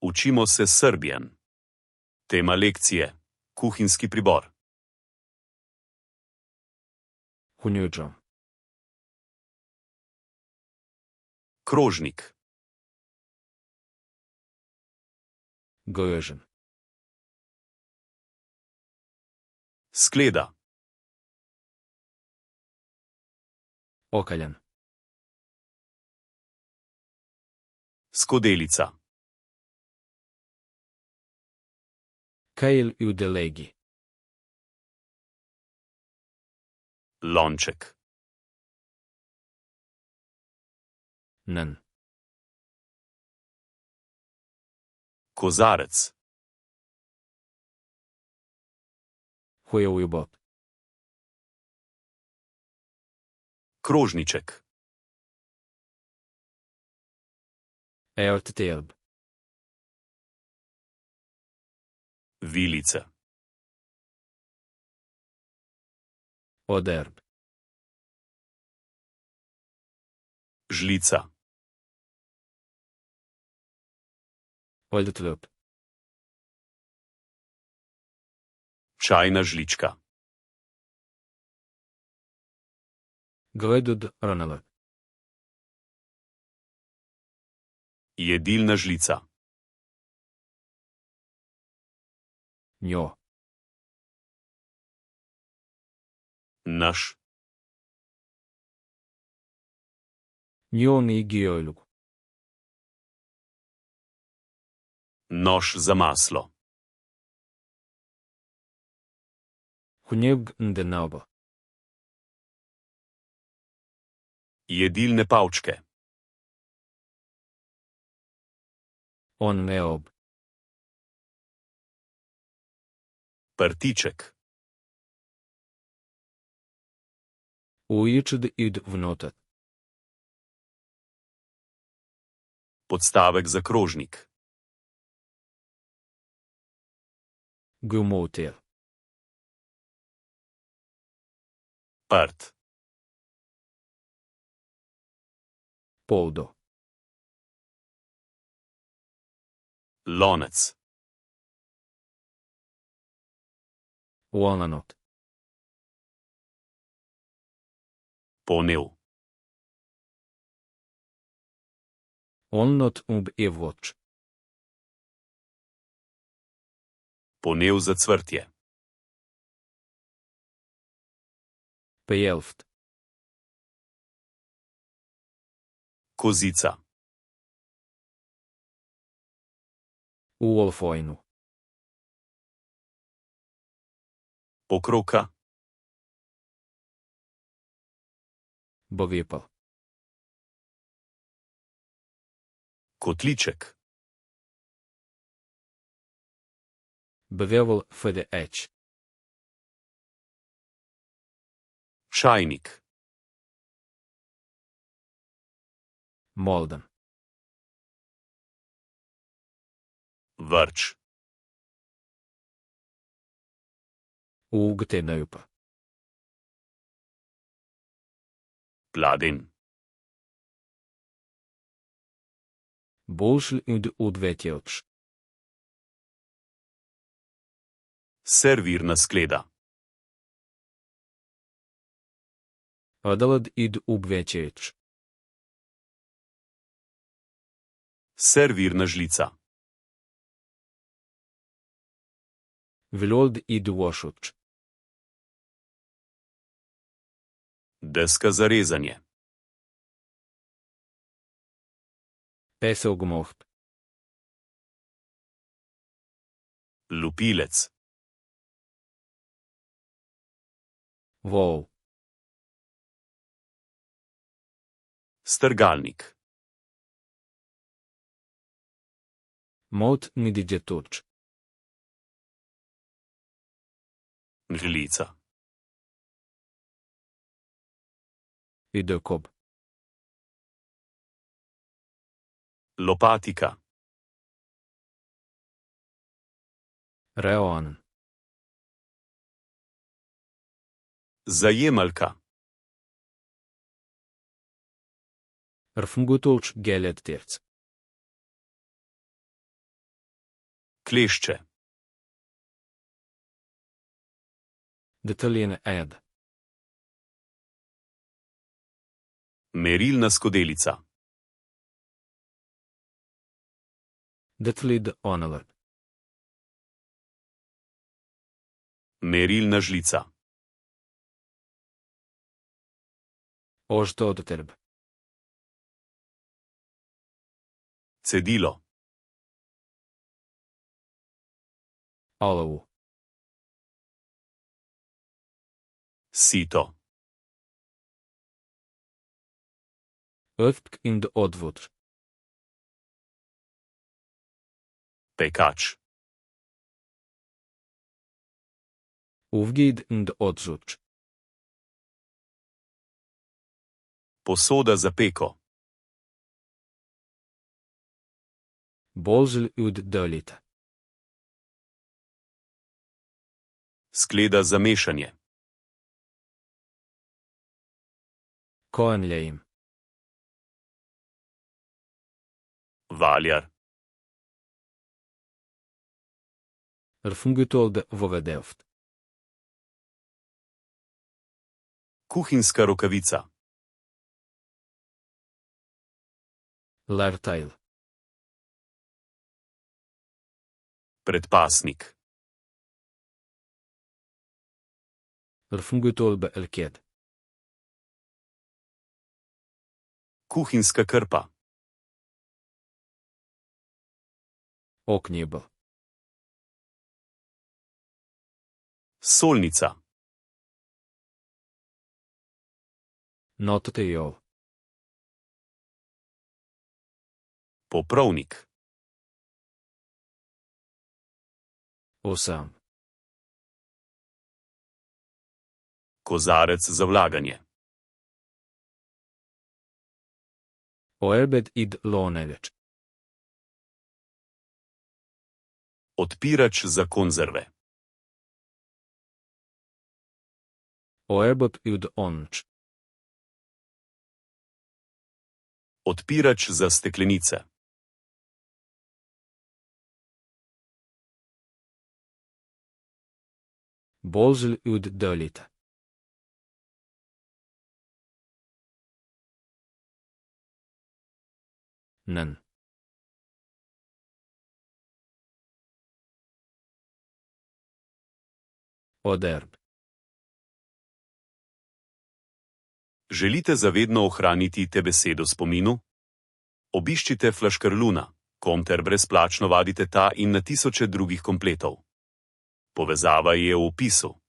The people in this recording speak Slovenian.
Učimo se Serbian. Tema lekcije: kuhinjski pribor. Hunjuđo. Krožnik. Gojøžen. Skleda. Okaljan. Skodelica. Kajl i delegi. Lonček. Nen. Kozarec. Hujeujubot. Krožniček. Eorttelb. Vilice. Oderb. Žlica. Oldetløp. Čajna žlička. Glødud ronaløp. Jedilna žlica. Njo. Naš. Njo ni gijojlug. Nož za maslo. Hunjeg ndenaubo. Jedilne palčke. On neob. Prtiček. Uičd id vnotat. Podstavek za krožnik. Gumotel. Prt. Poldo. Lonec. Uonanot. Ponev. Onnot ub evvoč. Ponev za cvrtje. Pejelft. Kozica. Uolfojnu. Pokroka. Bovipal. Kotliček. Bevevel fdh. Čajnik. Molden. Vrč. Ugtenaupa. Pladen. Bolšl id udvetjelč. Servirna skleda. Adalad id ubvetjelč. Servirna žlica. Vlold id vošuč. Deska za rezanje. Pesogmoht. Lupilec. Vol. Strgalnik. Mot nididjeturč. Žlica. Idokob. Lopatika. Reoan. Zajemalka. Rfngutulč gelettirc. Klešče. Detaljen ed. Merilna skodelica. Detlid onalar. Merilna žlica. Ožtodterb. Cedilo. Alavu. Sito. Öftk ind odvutr. Pekač. Uvgid ind odzutr. Posoda za peko. Bolzl ud dölita. Skleda za mešanje. Koenleim. Valjar. Rfungutolde vovedeft. Kuhinjska rokavica. Lartail. Predpasnik. Rfungutolbe elked. Kuhinjska krpa. Oknjebel. Solnica. Nototejov. Poprovnik. Osam. Kozarec za vlaganje. Oelbed id loneveč. Odpirač za konzerve. Oelbeb ud onč. Odpirač za steklenice. Bolzl ud dölita. Nen. Oderb. Želite zavedno ohraniti te besede v spominu? Obiščite Flaškarluna, kom ter brezplačno vadite ta in na tisoče drugih kompletov. Povezava je v opisu.